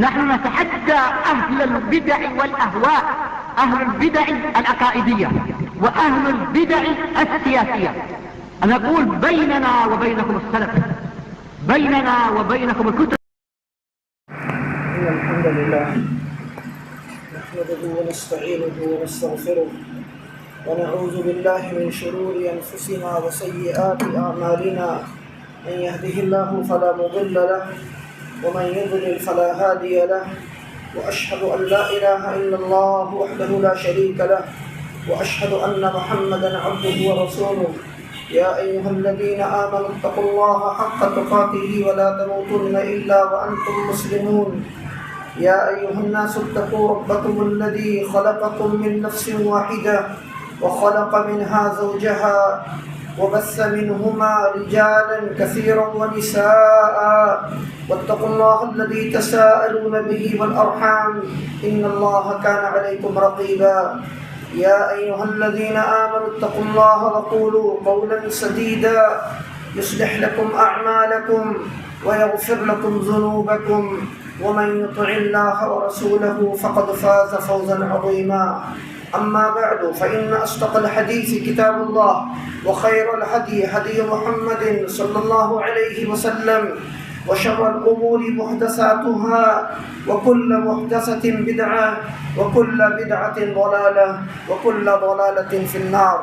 نحن نتحدى أهل البدع والأهواء، أهل البدع العقائدية وأهل البدع السياسية. نقول بيننا وبينكم السلف، بيننا وبينكم الكتب. إن الحمد لله نحمده ونستعينه ونستغفره ونعوذ بالله من شرور أنفسنا وسيئات أعمالنا. من يهده الله فلا مضل له ومن يضلل فلا هادي له، وأشهد أن لا إله إلا الله وحده لا شريك له، وأشهد أن محمدا عبده ورسوله. يا أيها الذين آمنوا اتقوا الله حق تقاته ولا تموتن إلا وأنتم مسلمون. يا أيها الناس اتقوا ربكم الذي خلقكم من نفس واحدة وخلق منها زوجها وبث منهما رجالا كثيرا ونساء، واتقوا الله الذي تساءلون به والأرحام إن الله كان عليكم رقيبا. يا أيها الذين آمنوا اتقوا الله وقولوا قولا سديدا يصلح لكم أعمالكم ويغفر لكم ذنوبكم، ومن يطع الله ورسوله فقد فاز فوزا عظيما. أما بعد فإن أصدق الحديث كتاب الله، وخير الهدي هدي محمد صلى الله عليه وسلم، وشر الأمور محدثاتها، وكل محدثة بدعة، وكل بدعة ضلالة، وكل ضلالة في النار.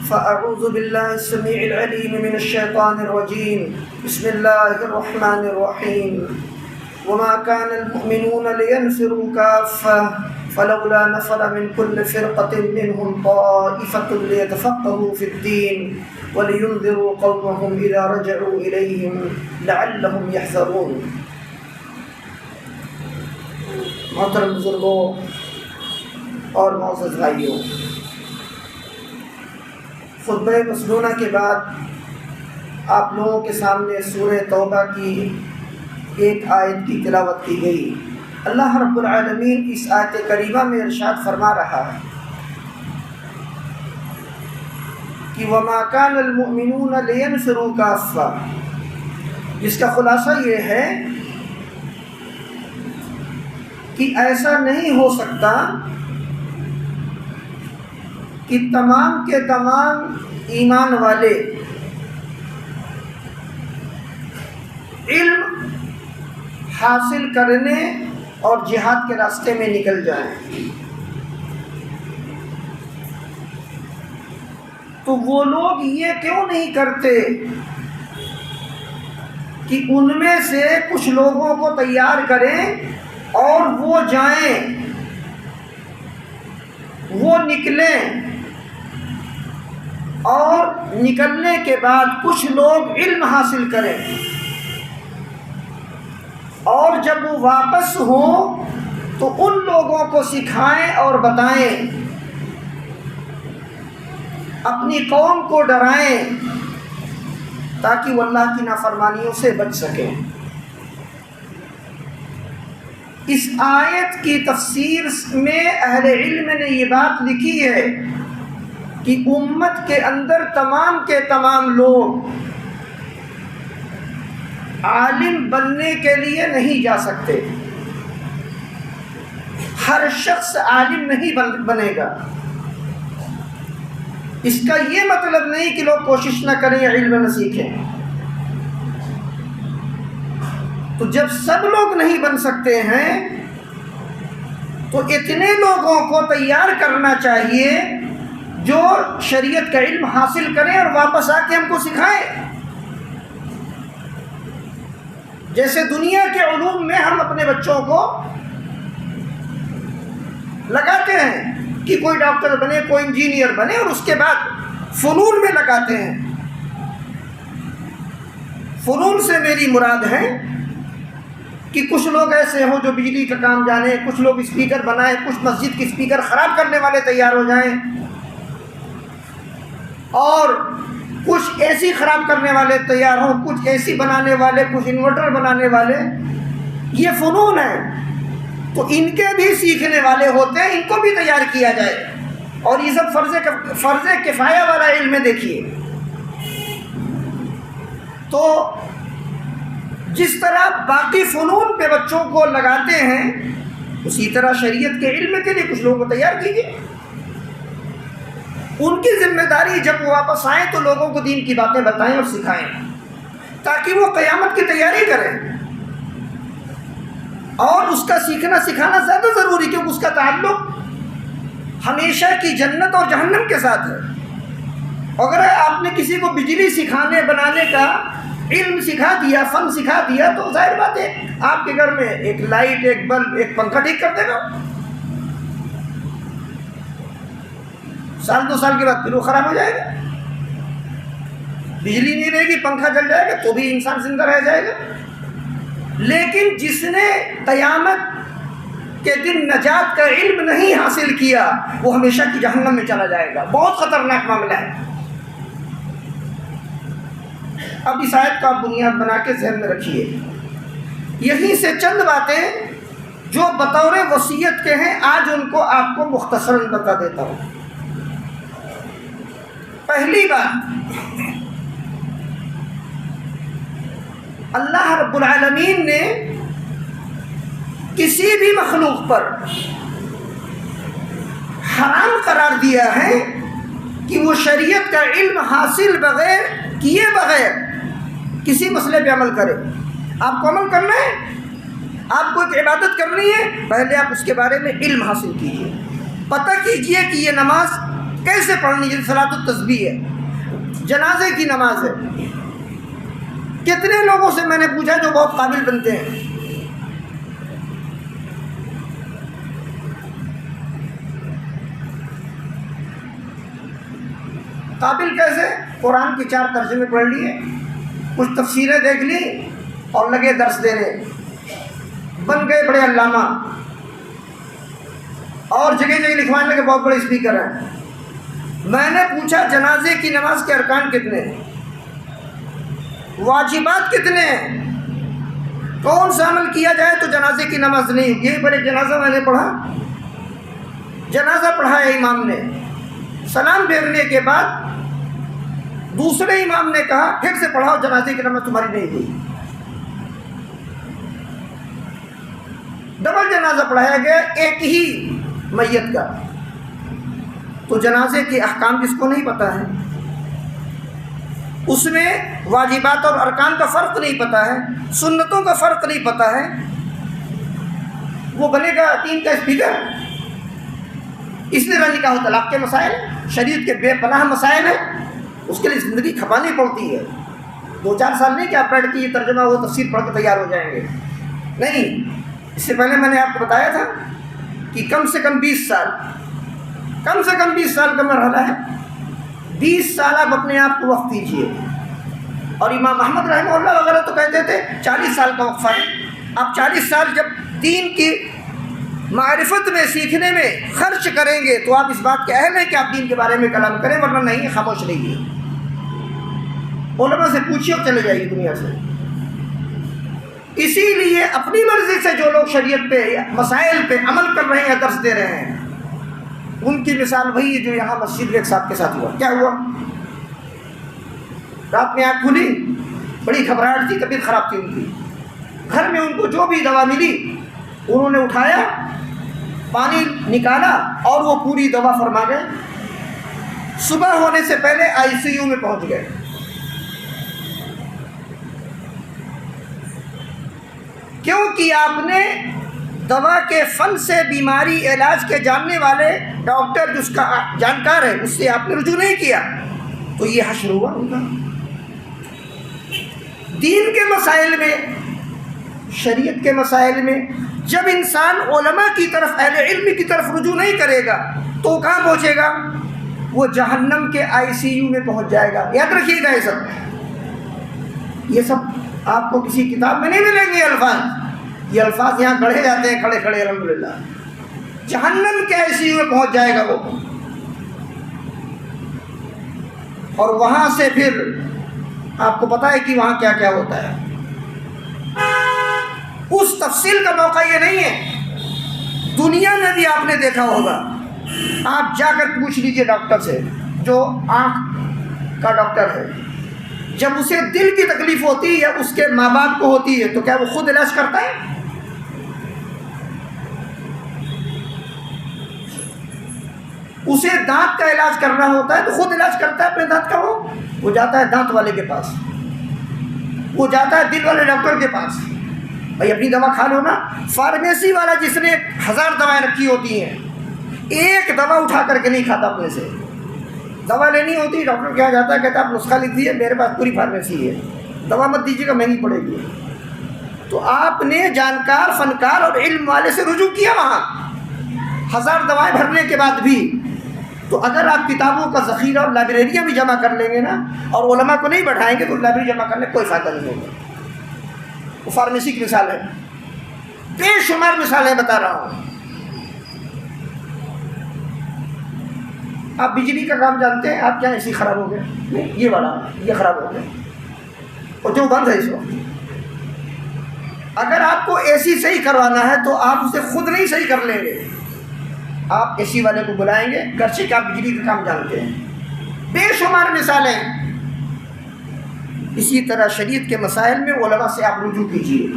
فأعوذ بالله السميع العليم من الشيطان الرجيم. بسم الله الرحمن الرحيم. وما كان المؤمنون لينفروا كافة فلولا نفر من كل فرقة منهم طائفة ليتفقهوا في الدين ولينذروا قومهم إذا رجعوا إليهم لعلهم يحذرون. محترم بزرگوں اور معزز بھائیوں، خطبہ مسنونہ کے بعد آپ لوگوں کے سامنے سورہ توبہ کی ایک آیت کی تلاوت کی گئی۔ اللہ رب العالمین اس آیت کریمہ میں ارشاد فرما رہا ہے کہ وَمَا كَانَ الْمُؤْمِنُونَ لِيَنْفِرُوا كَافَّةً، جس کا خلاصہ یہ ہے کہ ایسا نہیں ہو سکتا کہ تمام کے تمام ایمان والے علم حاصل کرنے اور جہاد کے راستے میں نکل جائیں۔ تو وہ لوگ یہ کیوں نہیں کرتے کہ ان میں سے کچھ لوگوں کو تیار کریں اور وہ جائیں، وہ نکلیں، اور نکلنے کے بعد کچھ لوگ علم حاصل کریں، اور جب وہ واپس ہوں تو ان لوگوں کو سکھائیں اور بتائیں، اپنی قوم کو ڈرائیں تاکہ وہ اللہ کی نافرمانیوں سے بچ سکیں۔ اس آیت کی تفسیر میں اہل علم نے یہ بات لکھی ہے کہ امت کے اندر تمام کے تمام لوگ عالم بننے کے لیے نہیں جا سکتے، ہر شخص عالم نہیں بنے گا۔ اس کا یہ مطلب نہیں کہ لوگ کوشش نہ کریں یا علم نہ سیکھیں۔ تو جب سب لوگ نہیں بن سکتے ہیں تو اتنے لوگوں کو تیار کرنا چاہیے جو شریعت کا علم حاصل کریں اور واپس آ کے ہم کو سکھائیں۔ جیسے دنیا کے علوم میں ہم اپنے بچوں کو لگاتے ہیں کہ کوئی ڈاکٹر بنے، کوئی انجینئر بنے، اور اس کے بعد فنون میں لگاتے ہیں۔ فنون سے میری مراد ہے کہ کچھ لوگ ایسے ہوں جو بجلی کا کام جانے، کچھ لوگ اسپیکر بنائیں، کچھ مسجد کے اسپیکر خراب کرنے والے تیار ہو جائیں، اور کچھ اے سی خراب کرنے والے تیار ہوں، کچھ اے سی بنانے والے، کچھ انورٹر بنانے والے۔ یہ فنون ہے، تو ان کے بھی سیکھنے والے ہوتے ہیں، ان کو بھی تیار کیا جائے، اور یہ سب فرض کفایہ والا علم ہے۔ دیکھیے تو جس طرح باقی فنون پہ بچوں کو لگاتے ہیں اسی طرح شریعت کے علم کے لیے کچھ لوگوں کو تیار کیجیے. ان کی ذمہ داری جب وہ واپس آئیں تو لوگوں کو دین کی باتیں بتائیں اور سکھائیں تاکہ وہ قیامت کی تیاری کریں. اور اس کا سیکھنا سکھانا زیادہ ضروری کیونکہ اس کا تعلق ہمیشہ کی جنت اور جہنم کے ساتھ ہے. اگر آپ نے کسی کو بجلی سکھانے بنانے کا علم سکھا دیا، فن سکھا دیا، تو ظاہر بات ہے آپ کے گھر میں ایک لائٹ، ایک بلب، ایک پنکھا ٹھیک کر دے گا. سال 2 سال کے بعد پھر وہ خراب ہو جائے گا. بجلی نہیں رہے گی، پنکھا جل جائے گا تو بھی انسان زندہ رہ جائے گا. لیکن جس نے قیامت کے دن نجات کا علم نہیں حاصل کیا وہ ہمیشہ کی جہنم میں چلا جائے گا. بہت خطرناک معاملہ ہے. اب اس آیت کا بنیاد بنا کے ذہن میں رکھیے. یہیں سے چند باتیں جو بطور وصیت کے ہیں آج ان کو آپ کو مختصراً بتا دیتا ہوں. پہلی بات، اللہ رب العالمین نے کسی بھی مخلوق پر حرام قرار دیا ہے کہ وہ شریعت کا علم حاصل کیے بغیر کسی مسئلے پہ عمل کرے. آپ کو عمل کرنا ہے، آپ کو ایک عبادت کرنی ہے، پہلے آپ اس کے بارے میں علم حاصل کیجیے. پتہ کیجیے کہ یہ نماز کیسے پڑھنی ہے. صلاۃ التسبیح ہے، جنازے کی نماز ہے. کتنے لوگوں سے میں نے پوچھا جو بہت قابل بنتے ہیں، قابل کیسے؟ قرآن کے 4 ترجمے پڑھ لیے، کچھ تفسیریں دیکھ لی اور لگے درس دینے، بن گئے بڑے علامہ اور جگہ جگہ لکھوانے لگے بہت بڑے اسپیکر ہیں. میں نے پوچھا جنازے کی نماز کے ارکان کتنے ہیں، واجبات کتنے ہیں، کون سا عمل کیا جائے تو جنازے کی نماز نہیں ہوگی. یہیں پر ایک جنازہ میں نے پڑھا، جنازہ پڑھایا امام نے، سلام پھیرنے کے بعد دوسرے امام نے کہا پھر سے پڑھاؤ، جنازے کی نماز تمہاری نہیں ہوئی. ڈبل جنازہ پڑھایا گیا ایک ہی میت کا. تو جنازے کے احکام جس کو نہیں پتہ ہے، اس میں واجبات اور ارکان کا فرق نہیں پتہ ہے، سنتوں کا فرق نہیں پتہ ہے، وہ بنے گا دین کا اسپیکر. اس لیے نکاح و طلاق کے مسائل شریعت کے بے پناہ مسائل ہیں، اس کے لیے زندگی کھپانی پڑتی ہے. 2-4 سال نہیں کہ آپ بیٹھ کے یہ ترجمہ وہ تفسیر پڑھ کے تیار ہو جائیں گے، نہیں. اس سے پہلے میں نے آپ کو بتایا تھا کہ کم سے کم 20 سال کا مرحلہ ہے. 20 سال آپ اپنے آپ کو وقت دیجیے. اور امام احمد رحمہ اللہ وغیرہ تو کہتے تھے 40 سال کا وقفہ ہے. آپ 40 سال جب دین کی معرفت میں، سیکھنے میں خرچ کریں گے تو آپ اس بات کے اہل ہیں کہ آپ دین کے بارے میں کلام کریں، ورنہ نہیں، خاموش رہیے. علماء سے پوچھیے اور چلے جائیے دنیا سے. اسی لیے اپنی مرضی سے جو لوگ شریعت پہ، مسائل پہ عمل کر رہے ہیں، درس دے رہے ہیں، ان کی مثال وہی ہے جو یہاں مسجد میں ایک صاحب کے ساتھ ہوا. کیا ہوا؟ رات میں آنکھ کھلی، بڑی گھبراہٹ تھی، طبیعت خراب تھی ان کی. گھر میں ان کو جو بھی دوا ملی انہوں نے اٹھایا، پانی نکالا اور وہ پوری دوا فرما گئے. صبح ہونے سے پہلے ICU میں پہنچ گئے. کیونکہ آپ نے دوا کے فن سے، بیماری علاج کے جاننے والے ڈاکٹر جس کا جانکار ہے اس سے آپ نے رجوع نہیں کیا، تو یہ حشر ہوا ان کا. دین کے مسائل میں، شریعت کے مسائل میں جب انسان علماء کی طرف، اہل علم کی طرف رجوع نہیں کرے گا تو کہاں پہنچے گا؟ وہ جہنم کے ICU میں پہنچ جائے گا. یاد رکھیے گا یہ سب آپ کو کسی کتاب میں نہیں ملیں گے. یہ الفاظ یہاں گڑھے جاتے ہیں کھڑے کھڑے. الحمدللہ جہنم کے ICU میں پہنچ جائے گا وہ. اور وہاں سے پھر آپ کو پتہ ہے کہ وہاں کیا کیا ہوتا ہے. اس تفصیل کا موقع یہ نہیں ہے، دنیا میں بھی آپ نے دیکھا ہوگا. آپ جا کر پوچھ لیجئے ڈاکٹر سے جو آنکھ کا ڈاکٹر ہے، جب اسے دل کی تکلیف ہوتی ہے یا اس کے ماں باپ کو ہوتی ہے تو کیا وہ خود علاج کرتا ہے؟ اسے دانت کا علاج کرنا ہوتا ہے تو خود علاج کرتا ہے اپنے دانت کا؟ وہ جاتا ہے دانت والے کے پاس، وہ جاتا ہے دل والے ڈاکٹر کے پاس، بھائی اپنی دوا کھا لو نا۔ فارمیسی والا جس نے 1000 دوائیں رکھی ہوتی ہیں، ایک دوا اٹھا کر کے نہیں کھاتا اپنے سے۔ دوا لینی ہوتی ہے ڈاکٹر کے یہاں جاتا ہے، کہتا ہے آپ نسخہ لکھ دیجیے، میرے پاس پوری فارمیسی ہے، دوا مت دیجیے گا، مہنگی پڑے گی۔ تو آپ نے جانکار، فنکار اور علم والے سے رجوع کیا وہاں 1000 دوائیں بھرنے کے بعد بھی۔ تو اگر آپ کتابوں کا ذخیرہ اور لائبریریاں بھی جمع کر لیں گے نا اور علماء کو نہیں بڑھائیں گے تو لائبریری جمع کرنے کوئی فائدہ نہیں ہوگا۔ وہ فارمیسی کی مثال ہے، بے شمار مثالیں بتا رہا ہوں۔ آپ بجلی کا کام جانتے ہیں، آپ کیا اے سی خراب ہو گیا؟ نہیں، یہ والا یہ خراب ہو گیا اور جو بند ہے اس وقت۔ اگر آپ کو اے سی صحیح کروانا ہے تو آپ اسے خود نہیں صحیح کر لیں گے، آپ اے سی والے کو بلائیں گے، گرچہ کہ آپ بجلی کا کام جانتے ہیں۔ بے شمار مثالیں۔ اسی طرح شریعت کے مسائل میں علماء سے آپ رجوع کیجیے۔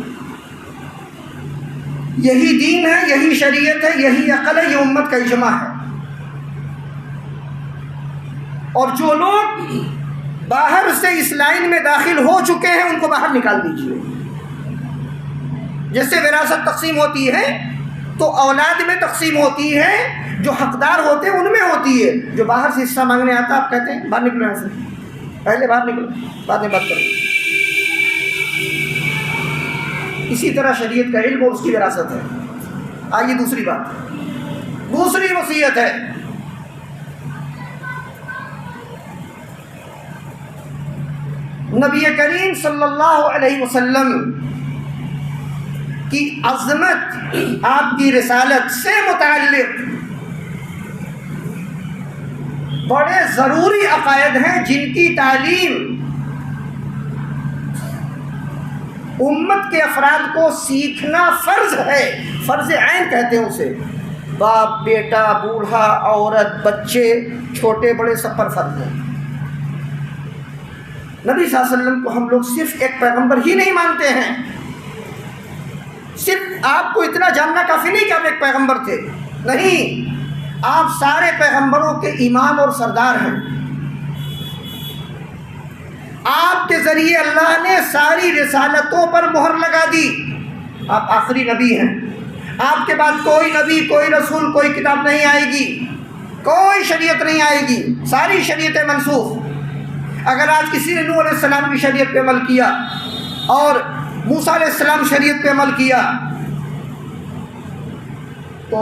یہی دین ہے، یہی شریعت ہے، یہی عقل ہے، یہ امت کا اجماع ہے۔ اور جو لوگ باہر سے اس لائن میں داخل ہو چکے ہیں ان کو باہر نکال دیجیے۔ جیسے وراثت تقسیم ہوتی ہے تو اولاد میں تقسیم ہوتی ہے، جو حقدار ہوتے ہیں ان میں ہوتی ہے۔ جو باہر سے حصہ مانگنے آتا آپ کہتے ہیں باہر نکلو، یہاں سے پہلے باہر نکلو، بعد میں بات کریں۔ اسی طرح شریعت کا علم اور اس کی وراثت ہے۔ آئیے دوسری بات، دوسری وصیت ہے نبی کریم صلی اللہ علیہ وسلم کی عظمت، آپ کی رسالت سے متعلق بڑے ضروری عقائد ہیں جن کی تعلیم امت کے افراد کو سیکھنا فرض ہے، فرض عین کہتے ہیں اسے۔ باپ، بیٹا، بوڑھا، عورت، بچے، چھوٹے بڑے سب پر فرض ہے۔ نبی صلی اللہ علیہ وسلم کو ہم لوگ صرف ایک پیغمبر ہی نہیں مانتے ہیں، صرف آپ کو اتنا جاننا کافی نہیں کہ آپ ایک پیغمبر تھے، نہیں، آپ سارے پیغمبروں کے امام اور سردار ہیں۔ آپ کے ذریعے اللہ نے ساری رسالتوں پر مہر لگا دی، آپ آخری نبی ہیں۔ آپ کے بعد کوئی نبی، کوئی رسول، کوئی کتاب نہیں آئے گی، کوئی شریعت نہیں آئے گی، ساری شریعتیں منسوخ۔ اگر آج کسی نے نوح علیہ السلام کی شریعت پہ عمل کیا اور موسیٰ علیہ السلام شریعت پہ عمل کیا تو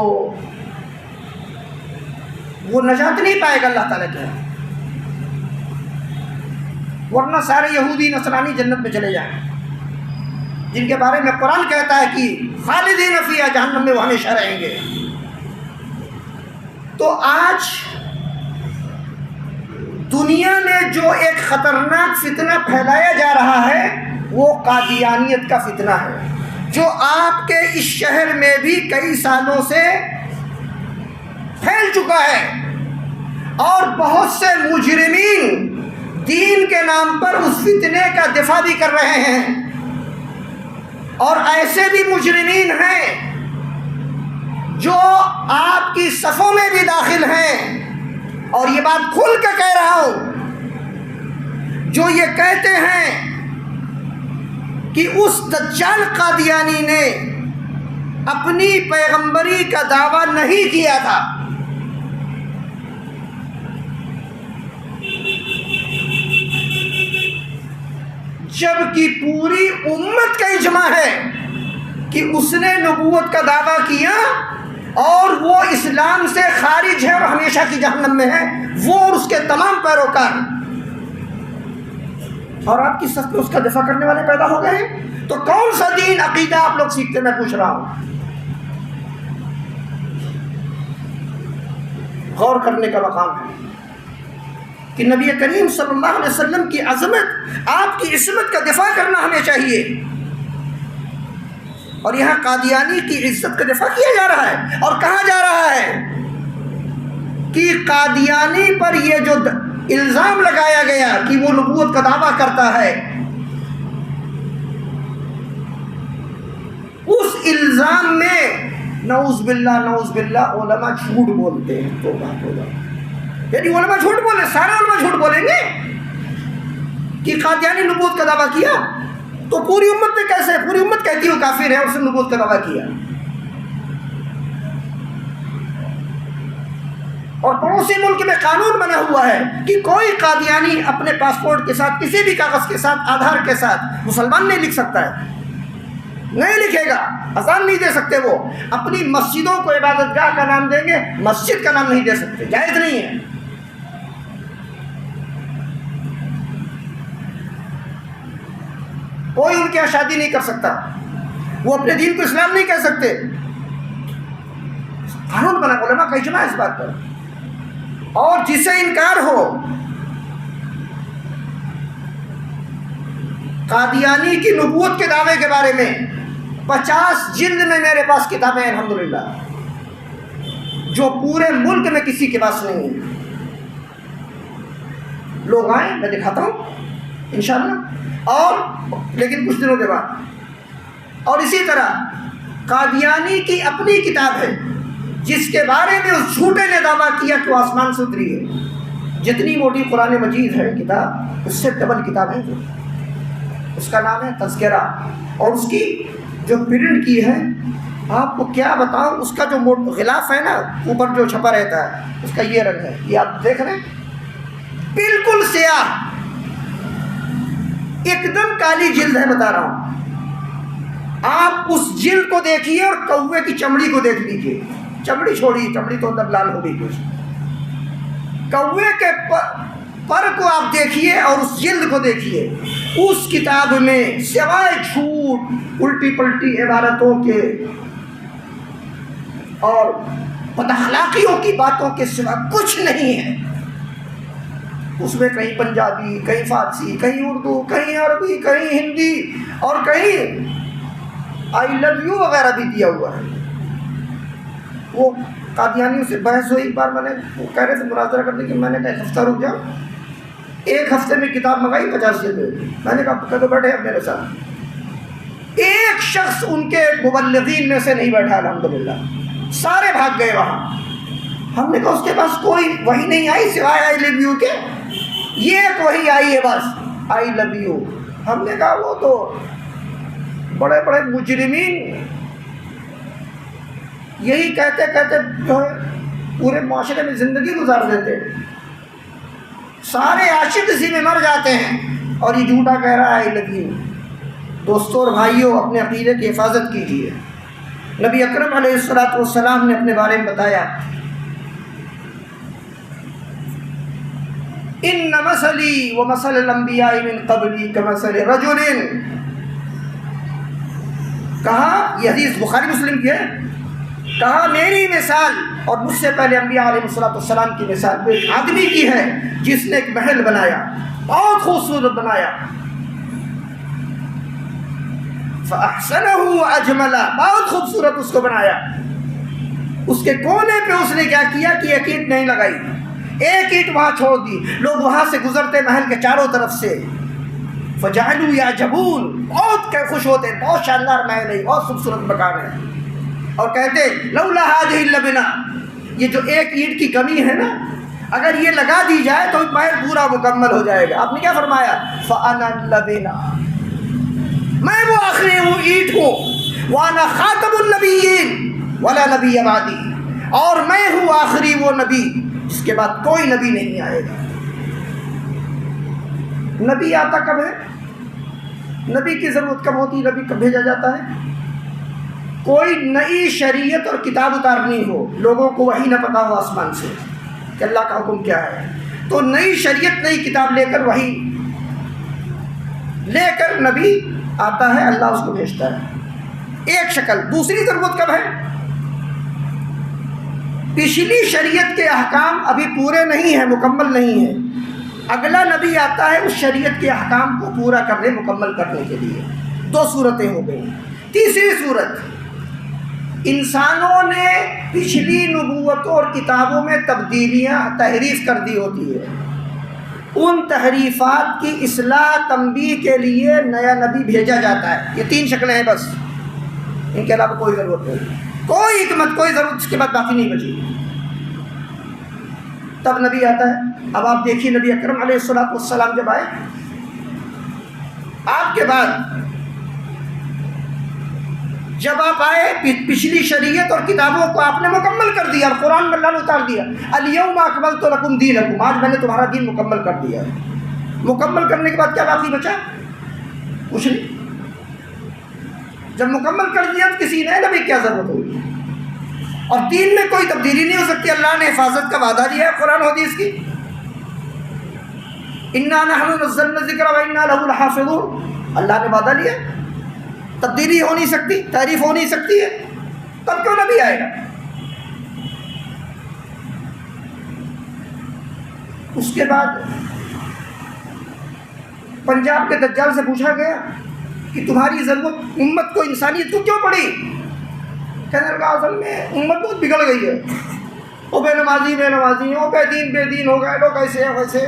وہ نجات نہیں پائے گا اللہ تعالیٰ کے یہاں، ورنہ سارے یہودی نصرانی جنت میں چلے جائیں، جن کے بارے میں قرآن کہتا ہے کہ خالدین فیہا، جہنم میں وہ ہمیشہ رہیں گے۔ تو آج دنیا میں جو ایک خطرناک فتنہ پھیلایا جا رہا ہے وہ قادیانیت کا فتنہ ہے، جو آپ کے اس شہر میں بھی کئی سالوں سے پھیل چکا ہے، اور بہت سے مجرمین دین کے نام پر اس فتنے کا دفاع بھی کر رہے ہیں، اور ایسے بھی مجرمین ہیں جو آپ کی صفوں میں بھی داخل ہیں، اور یہ بات کھل کے کہہ رہا ہوں، جو یہ کہتے ہیں کہ اس دجال قادیانی نے اپنی پیغمبری کا دعویٰ نہیں کیا تھا۔ جبکہ پوری امت کا اجماع ہے کہ اس نے نبوت کا دعویٰ کیا اور وہ اسلام سے خارج ہے اور ہمیشہ کی جہنم میں ہے، وہ اور اس کے تمام پیروکار، اور آپ کی صف میں اس کا دفاع کرنے والے پیدا ہو گئے ہیں۔ تو کون سا دین، عقیدہ آپ لوگ سیکھتے، میں پوچھ رہا ہوں؟ غور کرنے کا مقام ہے کہ نبی کریم صلی اللہ علیہ وسلم کی عظمت، آپ کی عصمت کا دفاع کرنا ہمیں چاہیے، اور یہاں قادیانی کی عزت کا دفاع کیا جا رہا ہے، اور کہا جا رہا ہے کہ قادیانی پر یہ جو الزام لگایا گیا کہ وہ نبوت کا دعویٰ کرتا ہے، اس الزام میں نعوذ باللہ علماء جھوٹ بولتے ہیں. توبہ توبہ، یعنی علماء جھوٹ بولے، سارے علماء جھوٹ بولیں گے کہ قادیانی نبوت کا دعویٰ کیا، تو پوری امت میں کیسے؟ پوری امت کہتی ہو کافر ہے، اس نے نبوت کا دعویٰ کیا. اور پڑوسی ملک میں قانون بنا ہوا ہے کہ کوئی قادیانی اپنے پاسپورٹ کے ساتھ، کسی بھی کاغذ کے ساتھ، آدھار کے ساتھ مسلمان نہیں لکھ سکتا ہے، نہیں لکھے گا. اذان نہیں دے سکتے، وہ اپنی مسجدوں کو عبادت گاہ کا نام دیں گے، مسجد کا نام نہیں دے سکتے، جائز نہیں ہے. کوئی ان کے یہاں شادی نہیں کر سکتا، وہ اپنے دین کو اسلام نہیں کہہ سکتے. قانون بنا، علماء کا اجماع اس بات پر. اور جسے انکار ہو قادیانی کی نبوت کے دعوے کے بارے میں، 50 جلد میں میرے پاس کتابیں ہیں الحمدللہ، جو پورے ملک میں کسی کے پاس نہیں ہے. لوگ آئیں، میں دکھاتا ہوں انشاءاللہ، اور لیکن کچھ دنوں کے بعد. اور اسی طرح قادیانی کی اپنی کتاب ہے جس کے بارے میں اس جھوٹے نے دعویٰ کیا کہ وہ آسمان سے اتری ہے. جتنی موٹی قرآن مجید ہے کتاب، اس سے ڈبل کتاب ہے. اس کا نام ہے تذکرہ، اور اس کی جو پرنٹ کی ہے، آپ کو کیا بتاؤں، اس کا جو غلاف ہے نا، اوپر جو چھپا رہتا ہے، اس کا یہ رنگ ہے، یہ آپ دیکھ رہے ہیں، بالکل سیاہ، ایک دم کالی جلد ہے. بتا رہا ہوں، آپ اس جلد کو دیکھیے اور کوے کی چمڑی کو دیکھ لیجیے. چمڑی چھوڑی، چمڑی تو اندر لال ہو گئی کچھ. کوے کے پر کو آپ دیکھیے اور اس جلد کو دیکھیے. اس کتاب میں سوائے جھوٹ، الٹی پلٹی عبارتوں کے اور بد اخلاقیوں کی باتوں کے سوا کچھ نہیں ہے. اس میں کہیں پنجابی، کہیں فارسی، کہیں اردو، کہیں عربی، کہیں ہندی، اور کہیں آئی لو یو وغیرہ بھی دیا ہوا ہے. وہ قادیانیوں سے بحث ہوئی. ایک بار میں نے، وہ کہہ رہے تھے مناظرہ کرنے کی، میں نے کہا ایک ہفتہ رک جاؤ. ایک ہفتے میں کتاب منگائی 50 جلد. میں نے کہا کدو بیٹھے اب میرے ساتھ. ایک شخص ان کے مبلغین میں سے نہیں بیٹھا الحمدللہ، سارے بھاگ گئے وہاں. ہم نے کہا اس کے پاس کوئی وحی نہیں آئی سوائے آئی لو یو کے، یہ ایک وحی آئی ہے بس، آئی لو یو. ہم نے کہا وہ تو بڑے بڑے مجرمین یہی کہتے کہتے جو ہے پورے معاشرے میں زندگی گزار دیتے، سارے عاشق اسی میں مر جاتے ہیں، اور یہ جھوٹا کہہ رہا ہے آئی لو یو. دوستوں اور بھائیوں، اپنے عقیدے کی حفاظت کیجیے. نبی اکرم علیہ السلام نے اپنے بارے میں بتایا، ان مثلی ومثل الانبیاء من قبلی کمثل رجل. کہا، یہ حدیث بخاری مسلم کی ہے، کہا میری مثال اور مجھ سے پہلے انبیاء علیہ السلام کی مثال ایک آدمی کی ہے جس نے ایک محل بنایا، بہت خوبصورت بنایا، فَأَحْسَنَهُ وَأَجْمَلَهُ، بہت خوبصورت اس کو بنایا. اس کے کونے پہ اس نے کیا کیا کہ ایک اینٹ نہیں لگائی، ایک اینٹ وہاں چھوڑ دی. لوگ وہاں سے گزرتے محل کے چاروں طرف سے، فَجَعَلُوا يَعْجَبُونَ، بہت خوش ہوتے، بہت شاندار محل ہے، بہت خوبصورت مکان ہے، اور کہتے لولا هذه اللبنہ، یہ جو ایک اینٹ کی کمی ہے نا، اگر یہ لگا دی جائے تو محل پورا مکمل ہو جائے گا. آپ نے کیا فرمایا؟ فَأَنَا اللَّبِنَةُ، میں وہ آخری وہ اینٹ ہوں، وَأَنَا خَاتَمُ النَّبِيِّينَ وَلَا نَبِيَّ بَعْدِي، اور میں ہوں آخری وہ نبی جس کے بعد کوئی نبی نہیں آئے گا. نبی آتا کب ہے؟ نبی کی ضرورت کب ہوتی ہے؟ نبی کب بھیجا جاتا ہے؟ کوئی نئی شریعت اور کتاب اتارنی ہو، لوگوں کو وہی نہ پتا ہو آسمان سے کہ اللہ کا حکم کیا ہے، تو نئی شریعت، نئی کتاب لے کر، وہی لے کر نبی آتا ہے، اللہ اس کو بھیجتا ہے. ایک شکل. دوسری ضرورت کب ہے؟ پچھلی شریعت کے احکام ابھی پورے نہیں ہیں، مکمل نہیں ہیں، اگلا نبی آتا ہے اس شریعت کے احکام کو پورا کرنے، مکمل کرنے کے لیے. 2 صورتیں ہو گئی. تیسری صورت، انسانوں نے پچھلی نبوتوں اور کتابوں میں تبدیلیاں، تحریف کر دی ہوتی ہے. ان تحریفات کی اصلاح تنبیہ کے لیے نیا نبی بھیجا جاتا ہے۔ یہ 3 شکلیں ہیں بس، ان کے علاوہ کوئی ضرورت نہیں، کوئی حکمت، کوئی ضرورت اس کے بعد باقی نہیں بچی۔ تب نبی آتا ہے۔ اب آپ دیکھیے نبی اکرم علیہ الصلوۃ والسلام جب آئے، آپ کے بعد جب آپ آئے پچھلی شریعت اور کتابوں کو آپ نے مکمل کر دیا، اور قرآن میں اللہ نے اتار دیا الیوم اکملت لکم دینکم، آج میں نے تمہارا دین مکمل کر دیا۔ مکمل کرنے کے بعد کیا باقی بچا؟ کچھ نہیں۔ جب مکمل کر دیا تو کسی نئے نبی کیا ضرورت ہوگی؟ اور دین میں کوئی تبدیلی نہیں ہو سکتی۔ اللہ نے حفاظت کا وعدہ دیا ہے قرآن و حدیث کی، انا نحن نزلنا الذکر وانا لہ لحافظون، اللہ نے وعدہ لیا، تبدیلی ہو نہیں سکتی، تعریف ہو نہیں سکتی ہے، تب کیوں نبی آئے گا؟ اس کے بعد پنجاب کے دجال سے پوچھا گیا کہ تمہاری ضرورت امت کو، انسانیت کو کیوں پڑی؟ کہنے لگا اصل میں امت بہت بگڑ گئی ہے، وہ بے نمازی ہو گئے، دین بے دین ہو گئے، لوگ ایسے ہیں ویسے،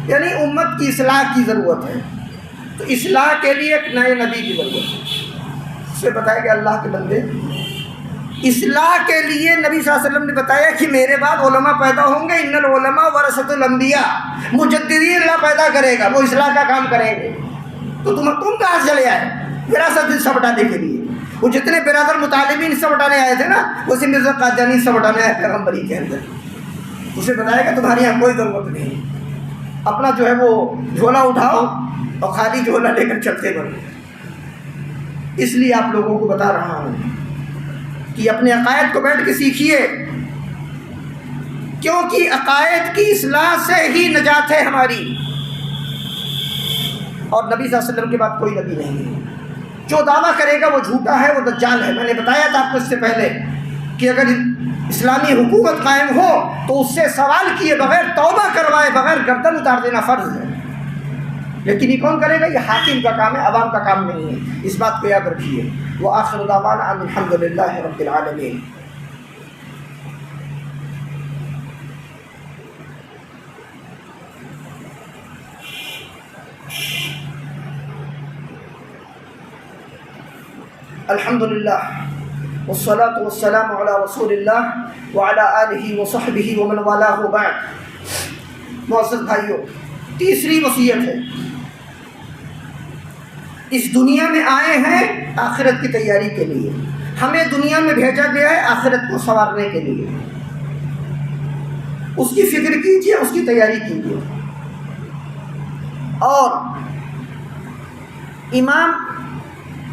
یعنی امت کی اصلاح کی ضرورت ہے۔ تو اصلاح کے لیے ایک نئے نبی کی ضرورت ہے۔ اس سے بتایا کہ اللہ کے بندے، اصلاح کے لیے نبی صلی اللہ علیہ وسلم نے بتایا کہ میرے بعد علماء پیدا ہوں گے، ان العلماء ورثۃ الانبیاء، مجددین اللہ پیدا کرے گا، وہ اصلاح کا کام کریں گے۔ تو تم کہاں سے چلے آئے وراثت حصہ بٹانے کے لیے؟ وہ جتنے برادر مطالبین حصہ بٹانے آئے تھے نا، اسی مرزا قادیانی حصہ بٹانے آئے پیغمبری کے اندر۔ اسے بتایا کہ تمہاری یہاں کوئی ضرورت نہیں، اپنا جو ہے وہ جھولا اٹھاؤ اور خالی جھولا لے کر چلتے بنو۔ اس لیے آپ لوگوں کو بتا رہا ہوں کہ اپنے عقائد کو بیٹھ کے سیکھیے، کیونکہ عقائد کی اصلاح سے ہی نجات ہے ہماری۔ اور نبی صلی اللہ علیہ وسلم کے بعد کوئی نبی نہیں ہے۔ جو دعویٰ کرے گا وہ جھوٹا ہے، وہ دجال ہے۔ میں نے بتایا تھا آپ کو اس سے پہلے کہ اگر اسلامی حکومت قائم ہو تو اس سے سوال کیے بغیر، توبہ کروائے بغیر گردن اتار دینا فرض ہے، لیکن یہ کون کرے گا؟ یہ حاکم کا کام ہے، عوام کا کام نہیں ہے۔ اس بات کو یاد رکھیے۔ وآخر دعوانا ان الحمد للہ رب العالمین۔ الحمد للہ والصلاة والسلام علی رسول اللہ وعلی آلہ وصحبہ ومن والاه بعد۔ معزز بھائیوں، تیسری وصیت ہے، اس دنیا میں آئے ہیں آخرت کی تیاری کے لیے، ہمیں دنیا میں بھیجا گیا ہے آخرت کو سنوارنے کے لیے۔ اس کی فکر کیجیے، اس کی تیاری کیجیے۔ اور امام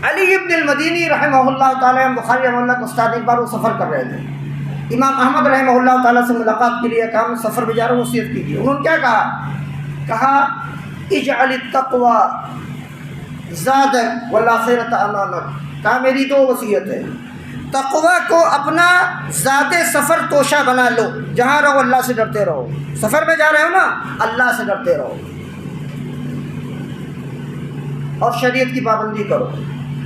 علی ابن المدینی رحمہ اللہ تعالیٰ، بخاری رحمہ اللہ کے استاد، ایک بار وہ سفر کر رہے تھے، امام احمد رحمہ اللہ تعالیٰ سے ملاقات کے لیے کہا میں سفر میں جا رہا ہوں، وصیت کیجیے۔ انہوں نے کیا کہا اجعل التقوی زادک والآخرۃ امامک۔ کہا میری 2 وصیت ہے، تقوی کو اپنا زاد سفر توشہ بنا لو، جہاں رہو اللہ سے ڈرتے رہو، سفر میں جا رہے ہو نا، اللہ سے ڈرتے رہو اور شریعت کی پابندی کرو،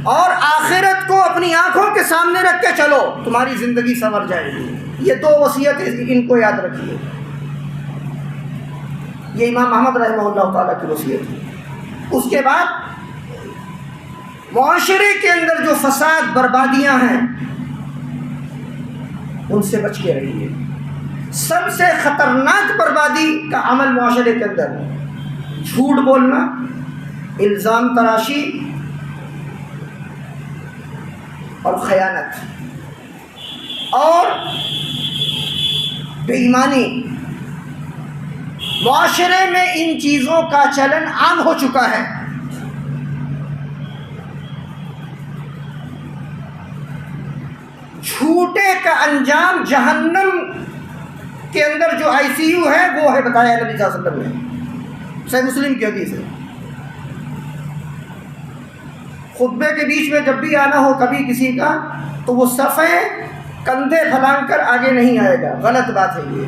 اور آخرت کو اپنی آنکھوں کے سامنے رکھ کے چلو، تمہاری زندگی سنور جائے گی۔ یہ 2 وصیت ان کو یاد رکھیے۔ یہ امام احمد رحمہ اللہ تعالیٰ کی وصیت ہے۔ اس کے بعد معاشرے کے اندر جو فساد بربادیاں ہیں ان سے بچ کے رہیے۔ سب سے خطرناک بربادی کا عمل معاشرے کے اندر جھوٹ بولنا، الزام تراشی اور خیانت اور بے ایمانی۔ معاشرے میں ان چیزوں کا چلن عام ہو چکا ہے۔ جھوٹے کا انجام جہنم کے اندر جو ICU ہے وہ ہے، بتایا نبی صلی اللہ علیہ وسلم نے، صحیح مسلم کی حدیث ہے۔ خطبے کے بیچ میں جب بھی آنا ہو کبھی کسی کا تو وہ صفحے کندھے پھلانگ کر آگے نہیں آئے گا، غلط بات ہے یہ۔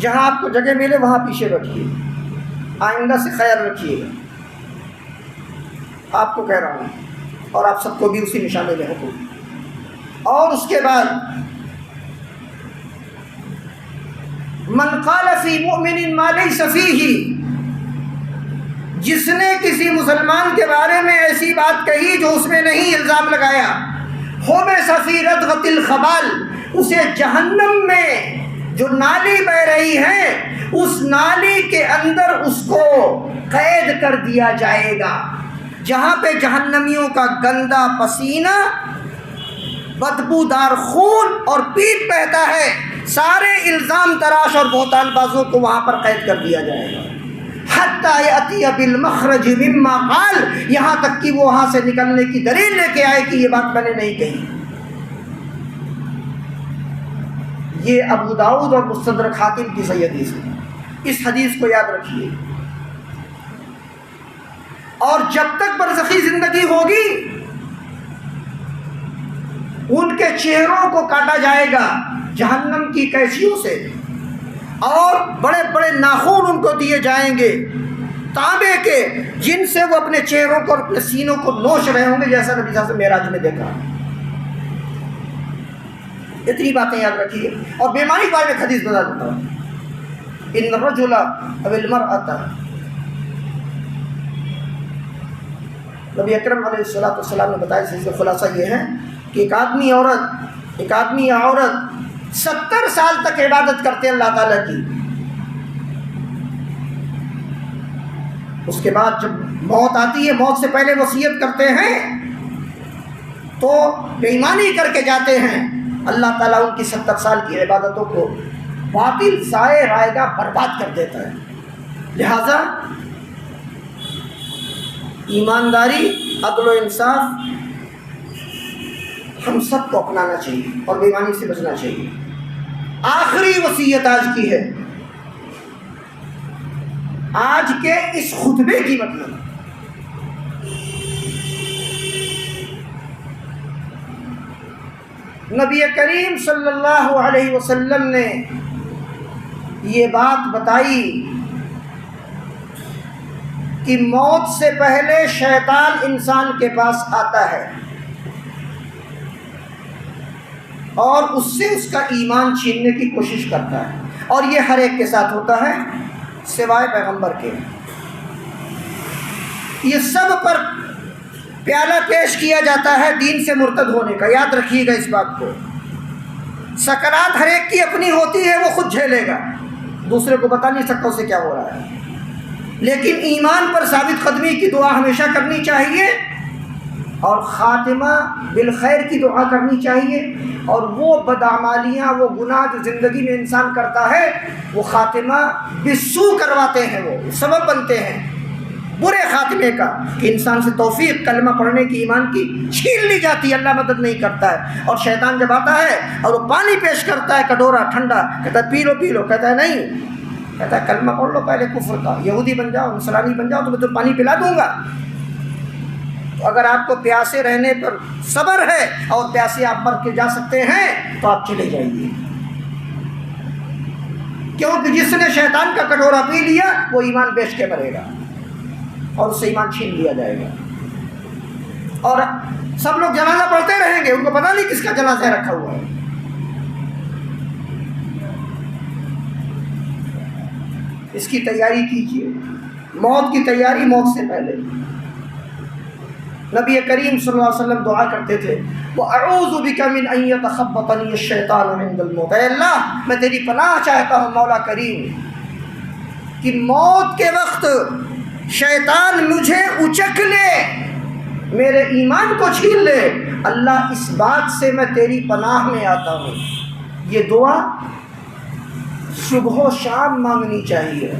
جہاں آپ کو جگہ ملے وہاں پیچھے رکھیے، آئندہ سے خیال رکھیے گا، آپ کو کہہ رہا ہوں، اور آپ سب کو بھی اسی نشانے میں حکم۔ اور اس کے بعد من قال فی مؤمن ما لیس فیہ جس نے کسی مسلمان کے بارے میں ایسی بات کہی جو اس میں نہیں الزام لگایا، حبس فی ردغۃ الخبال، اسے جہنم میں جو نالی بہ رہی ہے اس نالی کے اندر اس کو قید کر دیا جائے گا، جہاں پہ جہنمیوں کا گندا پسینہ، بدبودار خون اور پیپ بہتا ہے، سارے الزام تراش اور بہتان بازوں کو وہاں پر قید کر دیا جائے گا، حتی یأتی بالمخرج مما قال، یہاں تک کہ وہ وہاں سے نکلنے کی دلیل لے کے آئے کہ یہ بات میں نے نہیں کہی۔ یہ ابو داؤد اور مستدرک حاکم کی صحیح حدیث ہے، اس حدیث کو یاد رکھیے۔ اور جب تک برزخی زندگی ہوگی ان کے چہروں کو کاٹا جائے گا جہنم کی کیسیوں سے، اور بڑے بڑے ناخن ان کو دیے جائیں گے تانبے کے، جن سے وہ اپنے چہروں کو اور اپنے سینوں کو نوچ رہے ہوں گے، جیسا نبی صلی اللہ علیہ وسلم معراج میں دیکھا۔ اتنی باتیں یاد رکھیے۔ اور بیماری کے بارے میں حدیث بتا دیتا ہوں، ان الرجل او المرأة، نبی اکرم علیہ الصلوۃ والسلام نے بتایا، اس کا خلاصہ یہ ہے کہ ایک آدمی یا عورت 70 سال تک عبادت کرتے ہیں اللہ تعالیٰ کی، اس کے بعد جب موت آتی ہے، موت سے پہلے وصیت کرتے ہیں تو بے ایمانی کر کے جاتے ہیں، اللہ تعالیٰ ان کی 70 سال کی عبادتوں کو باطل، ضائع، رائگاں، برباد کر دیتا ہے۔ لہذا ایمانداری، عدل و انصاف ہم سب کو اپنانا چاہیے اور بے ایمانی سے بچنا چاہیے۔ آخری وصیت آج کی ہے، آج کے اس خطبے کی مطلب نبی کریم صلی اللہ علیہ وسلم نے یہ بات بتائی کہ موت سے پہلے شیطان انسان کے پاس آتا ہے اور اس سے اس کا ایمان چھیننے کی کوشش کرتا ہے، اور یہ ہر ایک کے ساتھ ہوتا ہے سوائے پیغمبر کے۔ یہ سب پر پیالہ پیش کیا جاتا ہے دین سے مرتد ہونے کا، یاد رکھیے گا اس بات کو۔ سکرات ہر ایک کی اپنی ہوتی ہے، وہ خود جھیلے گا، دوسرے کو بتا نہیں سکتا اسے کیا ہو رہا ہے، لیکن ایمان پر ثابت قدمی کی دعا ہمیشہ کرنی چاہیے، اور خاتمہ بالخیر کی دعا کرنی چاہیے، اور وہ بدعمالیاں، وہ گناہ جو زندگی میں انسان کرتا ہے، وہ خاتمہ بالسوء کرواتے ہیں، وہ سبب بنتے ہیں برے خاتمے کا، کہ انسان سے توفیق کلمہ پڑھنے کی، ایمان کی چھین لی جاتی ہے، اللہ مدد نہیں کرتا ہے۔ اور شیطان جب آتا ہے اور وہ پانی پیش کرتا ہے کٹورا ٹھنڈا، کہتا ہے پی لو، کہتا ہے نہیں، کہتا ہے کلمہ پڑھ لو پہلے کفر کا، یہودی بن جاؤ، نصرانی بن جاؤ تو میں تمہیں پانی پلا دوں گا۔ تو اگر آپ کو پیاسے رہنے پر صبر ہے اور پیاسے آپ مر کے جا سکتے ہیں تو آپ چلے جائیے، کیونکہ جس نے شیطان کا کٹورا پی لیا وہ ایمان بیچ کے مرے گا اور اس سے ایمان چھین لیا جائے گا۔ اور سب لوگ جنازہ پڑھتے رہیں گے، ان کو پتہ نہیں کس کا جنازہ رکھا ہوا ہے۔ اس کی تیاری کیجیے، موت کی تیاری موت سے پہلے۔ نبی کریم صلی اللہ علیہ وسلم دعا کرتے تھے، وَأَعُوذُ بِكَ مِنْ أَنْ يَتَخَبَّطَنِيَ الشَّيْطَانُ عِنْدَ الْمَوْتِ، اے اللہ میں تیری پناہ چاہتا ہوں مولا کریم کہ موت کے وقت شیطان مجھے اچک لے، میرے ایمان کو چھین لے، اللہ اس بات سے میں تیری پناہ میں آتا ہوں۔ یہ دعا صبح و شام مانگنی چاہیے۔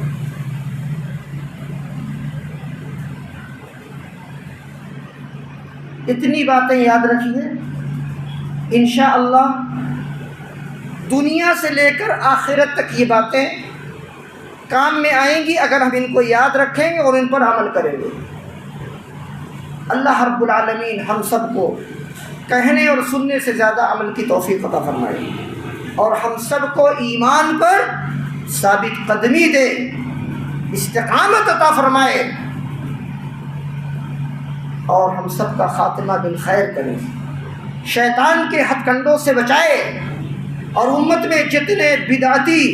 اتنی باتیں یاد رکھیے، انشاءاللہ دنیا سے لے کر آخرت تک یہ باتیں کام میں آئیں گی اگر ہم ان کو یاد رکھیں گے اور ان پر عمل کریں گے۔ اللہ رب العالمین ہم سب کو کہنے اور سننے سے زیادہ عمل کی توفیق عطا فرمائے، اور ہم سب کو ایمان پر ثابت قدمی دے، استقامت عطا فرمائے، اور ہم سب کا خاتمہ بالخیر کرے، شیطان کے ہتھ کنڈوں سے بچائے، اور امت میں جتنے بدعتی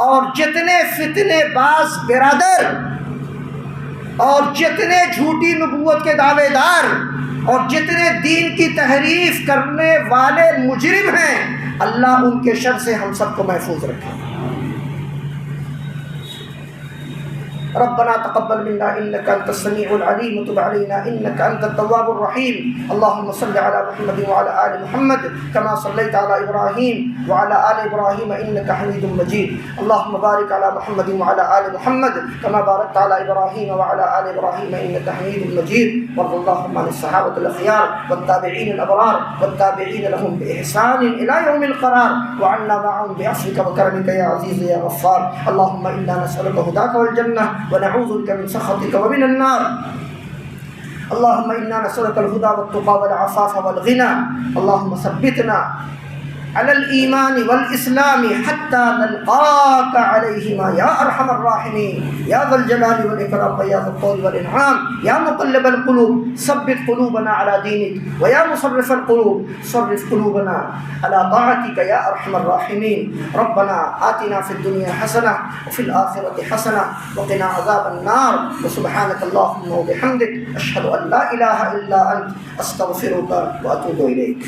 اور جتنے فتنے باز برادر اور جتنے جھوٹی نبوت کے دعوے دار اور جتنے دین کی تحریف کرنے والے مجرم ہیں، اللہ ان کے شر سے ہم سب کو محفوظ رکھے۔ ربنا تقبل منا انك انت السميع العليم وتب علينا انك انت التواب الرحيم اللهم صل على محمد وعلى ال محمد كما صليت على ابراهيم وعلى ال ابراهيم انك حميد مجيد اللهم بارك على محمد وعلى ال محمد كما باركت على ابراهيم وعلى ال ابراهيم انك حميد مجيد وارض اللهم عن الصحابه الاخيار والتابعين الابرار والتابعين لهم باحسان الى يوم القرار وعنا معهم بعفوك وكرمك يا عزيز يا غفار اللهم انا نسالك هداك والجنه ونعوذ بك من سخطك ومن النار اللهم إنا نسألك الهدى والتقى والعفاف والغنى اللهم ثبتنا على الإيمان والإسلام حتى نلقاك عليهما يا أرحم الراحمين يا ذا الجلال والإكرام ويا ذا الطول والإنعام يا مقلب القلوب ثبت قلوبنا على دينك ويا مصرف القلوب صرف قلوبنا على طاعتك يا أرحم الراحمين ربنا آتنا في الدنيا حسنة وفي الآخرة حسنة وقنا عذاب النار وسبحانك اللهم وبحمدك أشهد أن لا إله إلا أنت أستغفرك وأتوب إليك